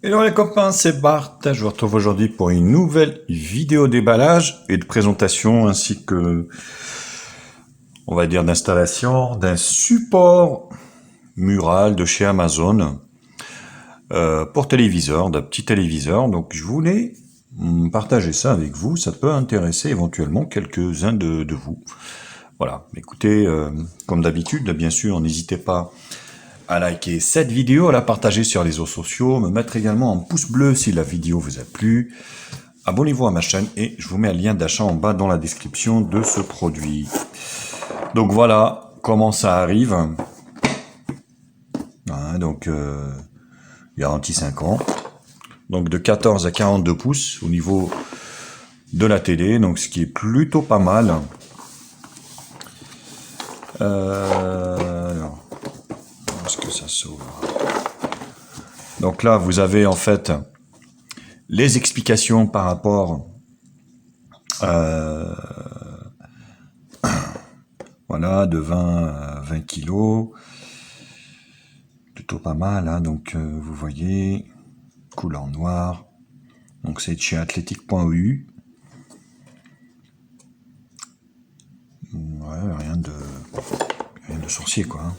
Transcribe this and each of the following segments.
Hello les copains, c'est Bart. Je vous retrouve aujourd'hui pour une nouvelle vidéo déballage et de présentation ainsi que, on va dire, d'installation d'un support mural de chez Amazon pour téléviseur, d'un petit téléviseur. Donc je voulais partager ça avec vous. Ça peut intéresser éventuellement quelques-uns de vous. Voilà, écoutez, comme d'habitude, bien sûr, n'hésitez pas à liker cette vidéo, à la partager sur les réseaux sociaux, me mettre également un pouce bleu si la vidéo vous a plu. Abonnez-vous à ma chaîne et je vous mets un lien d'achat en bas dans la description de ce produit. Donc voilà comment ça arrive. Hein, donc garantie 5 ans. Donc de 14 à 42 pouces au niveau de la télé, donc ce qui est plutôt pas mal. Alors, est-ce que ça s'ouvre? Donc là, vous avez en fait les explications par rapport voilà, de 20 à 20 kilos. Plutôt pas mal, hein, donc vous voyez, couleur noire. Donc c'est de chez athletic.eu. Ouais, rien de sorcier quoi. Hein.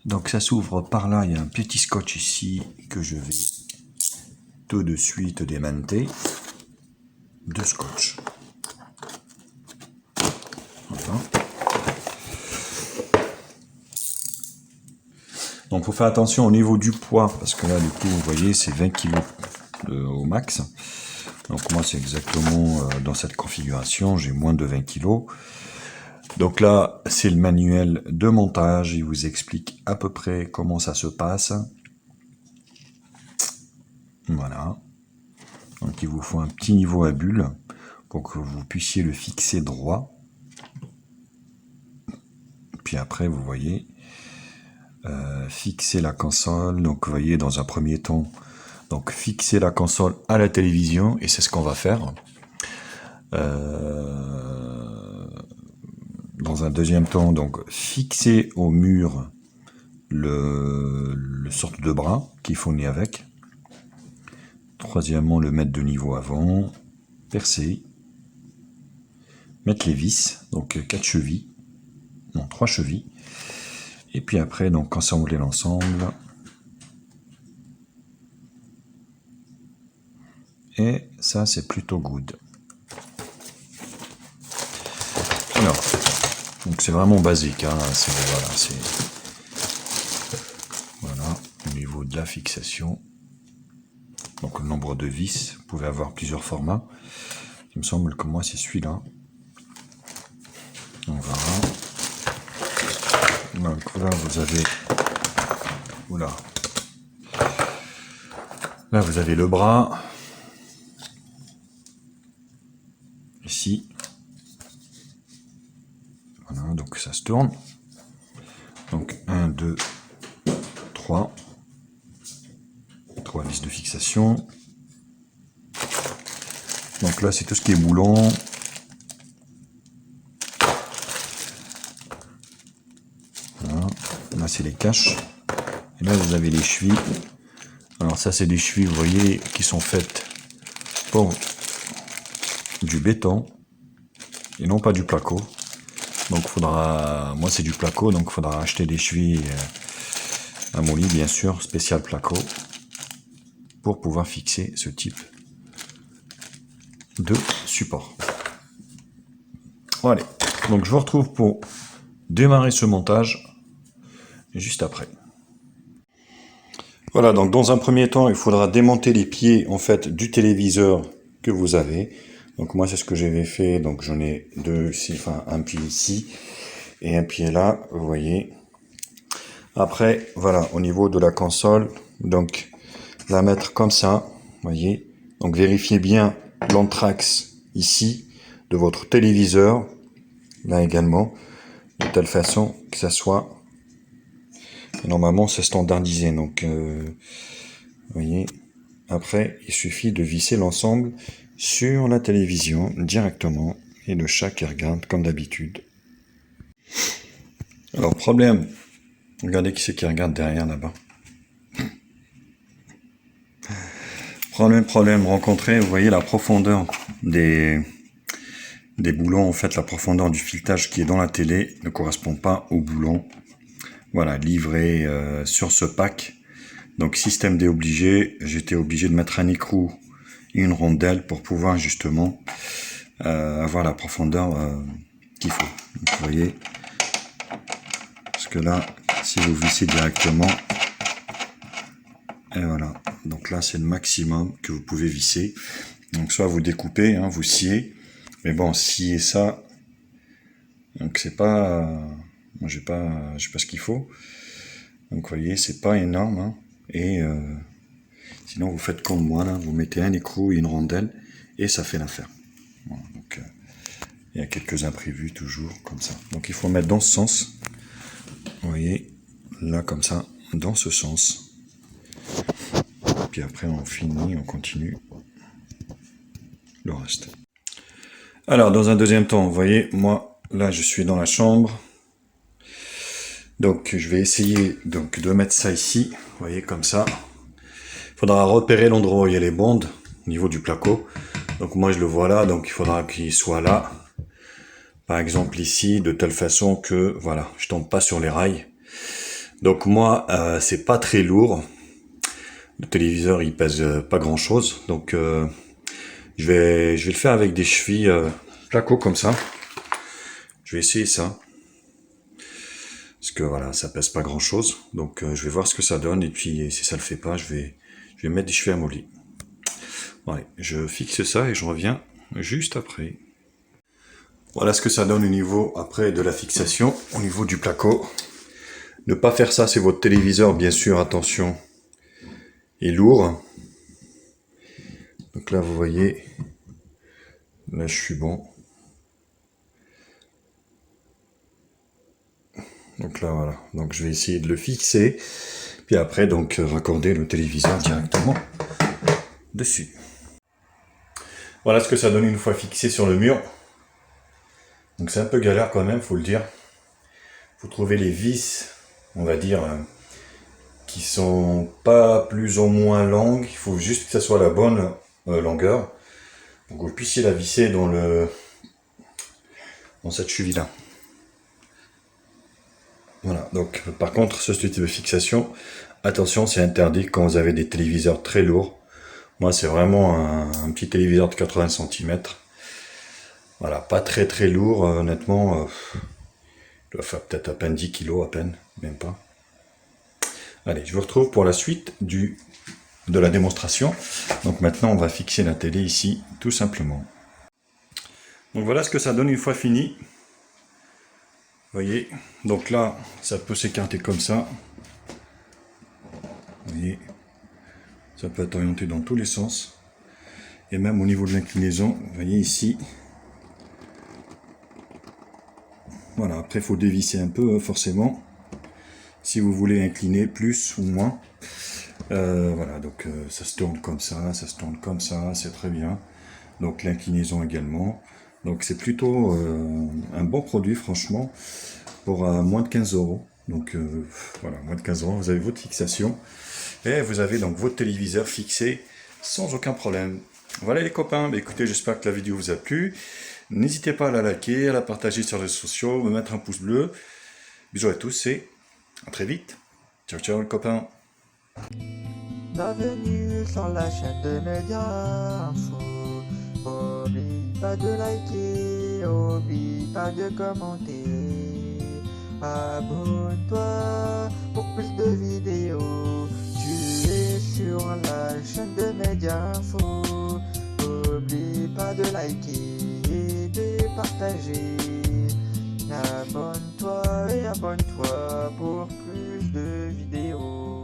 Donc ça s'ouvre par là, il y a un petit scotch ici que je vais tout de suite démonter. De scotch. Voilà. Donc faut faire attention au niveau du poids, parce que là du coup vous voyez c'est 20 kg au max. Donc moi c'est exactement dans cette configuration, j'ai moins de 20 kg. Donc là c'est le manuel de montage, il vous explique à peu près comment ça se passe. Voilà. Donc il vous faut un petit niveau à bulle pour que vous puissiez le fixer droit. Puis après vous voyez fixer la console. Donc vous voyez dans un premier temps, donc fixer la console à la télévision et c'est ce qu'on va faire. Dans un deuxième temps, donc fixer au mur le sorte de bras qui fournit avec. Troisièmement, le mettre de niveau avant, percer, mettre les vis, donc 4 chevilles, non 3 chevilles, et puis après donc assembler l'ensemble. Et ça c'est plutôt good. Alors, donc c'est vraiment basique, hein, voilà, au niveau de la fixation. Donc le nombre de vis, vous pouvez avoir plusieurs formats. Il me semble que moi c'est celui-là. On verra. Donc là vous avez, oula, là vous avez le bras ici. Voilà, donc ça se tourne. Donc 1, 2, 3. 3 vis de fixation. Donc là c'est tout ce qui est boulon. Voilà. Là c'est les caches. Et là vous avez les chevilles. Alors ça c'est des chevilles, vous voyez, qui sont faites pour du béton et non pas du placo. Donc faudra, moi c'est du placo, donc faudra acheter des chevilles à molly bien sûr, spécial placo, pour pouvoir fixer ce type de support. Voilà, donc je vous retrouve pour démarrer ce montage juste après. Voilà, donc dans un premier temps, il faudra démonter les pieds en fait du téléviseur que vous avez. Donc moi c'est ce que j'avais fait, donc j'en ai deux ici, enfin un pied ici et un pied là, vous voyez. Après, voilà, au niveau de la console, donc la mettre comme ça, vous voyez. Donc vérifiez bien l'anthrax ici de votre téléviseur, là également, de telle façon que ça soit. Et normalement c'est standardisé, donc vous voyez. Après, il suffit de visser l'ensemble sur la télévision directement et le chat qui regarde comme d'habitude. Alors problème, regardez qui c'est qui regarde derrière là-bas. problème rencontré, vous voyez la profondeur des boulons, en fait la profondeur du filetage qui est dans la télé ne correspond pas aux boulons, voilà, livrés sur ce pack. Donc système D obligé, j'étais obligé de mettre un écrou et une rondelle pour pouvoir justement avoir la profondeur qu'il faut. Donc, vous voyez, parce que là, si vous vissez directement, et voilà, donc là c'est le maximum que vous pouvez visser. Donc soit vous découpez, hein, vous sciez, mais bon, scier ça, donc c'est pas, moi j'ai pas ce qu'il faut. Donc vous voyez, c'est pas énorme, hein, et sinon vous faites comme moi là, vous mettez un écrou et une rondelle et ça fait l'affaire. Voilà, donc il y a quelques imprévus toujours comme ça. Donc il faut mettre dans ce sens. Vous voyez, là comme ça, dans ce sens. Puis après on finit, on continue le reste. Alors dans un deuxième temps, vous voyez, moi là je suis dans la chambre. Donc je vais essayer donc de mettre ça ici, vous voyez comme ça. Il faudra repérer l'endroit où il y a les bandes au niveau du placo. Donc moi je le vois là, donc il faudra qu'il soit là. Par exemple ici, de telle façon que voilà, je tombe pas sur les rails. Donc moi c'est pas très lourd. Le téléviseur il pèse pas grand chose, donc je vais le faire avec des chevilles placo comme ça. Je vais essayer ça. Parce que voilà, ça pèse pas grand chose. Donc je vais voir ce que ça donne. Et puis si ça le fait pas, je vais mettre des chevilles amovibles. Ouais, je fixe ça et je reviens juste après. Voilà ce que ça donne au niveau après de la fixation, au niveau du placo. Ne pas faire ça, c'est votre téléviseur, bien sûr, attention, est lourd. Donc là, vous voyez, là je suis bon. Donc là, voilà. Donc je vais essayer de le fixer. Puis après, donc, raccorder le téléviseur directement dessus. Voilà ce que ça donne une fois fixé sur le mur. Donc c'est un peu galère quand même, faut le dire. Faut trouver les vis, on va dire, qui sont pas plus ou moins longues. Il faut juste que ça soit la bonne longueur. Donc vous puissiez la visser dans cette cheville là. Voilà, donc par contre ce type de fixation, attention, c'est interdit quand vous avez des téléviseurs très lourds. Moi c'est vraiment un petit téléviseur de 80 cm. Voilà, pas très très lourd, honnêtement, il doit faire peut-être à peine 10 kg, à peine, même pas. Allez, je vous retrouve pour la suite de la démonstration. Donc maintenant on va fixer la télé ici, tout simplement. Donc voilà ce que ça donne une fois fini. Vous voyez, donc là, ça peut s'écarter comme ça. Vous voyez, ça peut être orienté dans tous les sens. Et même au niveau de l'inclinaison, vous voyez ici. Voilà, après il faut dévisser un peu, forcément. Si vous voulez incliner plus ou moins. Voilà, donc ça se tourne comme ça c'est très bien. Donc l'inclinaison également. Donc c'est plutôt un bon produit, franchement, pour moins de 15 €. Donc voilà, moins de 15 €, vous avez votre fixation. Et vous avez donc votre téléviseur fixé sans aucun problème. Voilà les copains, bah, écoutez, j'espère que la vidéo vous a plu. N'hésitez pas à la liker, à la partager sur les réseaux sociaux, me mettre un pouce bleu. Bisous à tous et à très vite. Ciao ciao les copains. Bienvenue sur la chaîne de Média Info. Oublie pas de liker, oublie pas de commenter. Abonne-toi pour plus de vidéos. Tu es sur la chaîne de Média Info. Oublie pas de liker et de partager. Abonne-toi et abonne-toi pour plus de vidéos.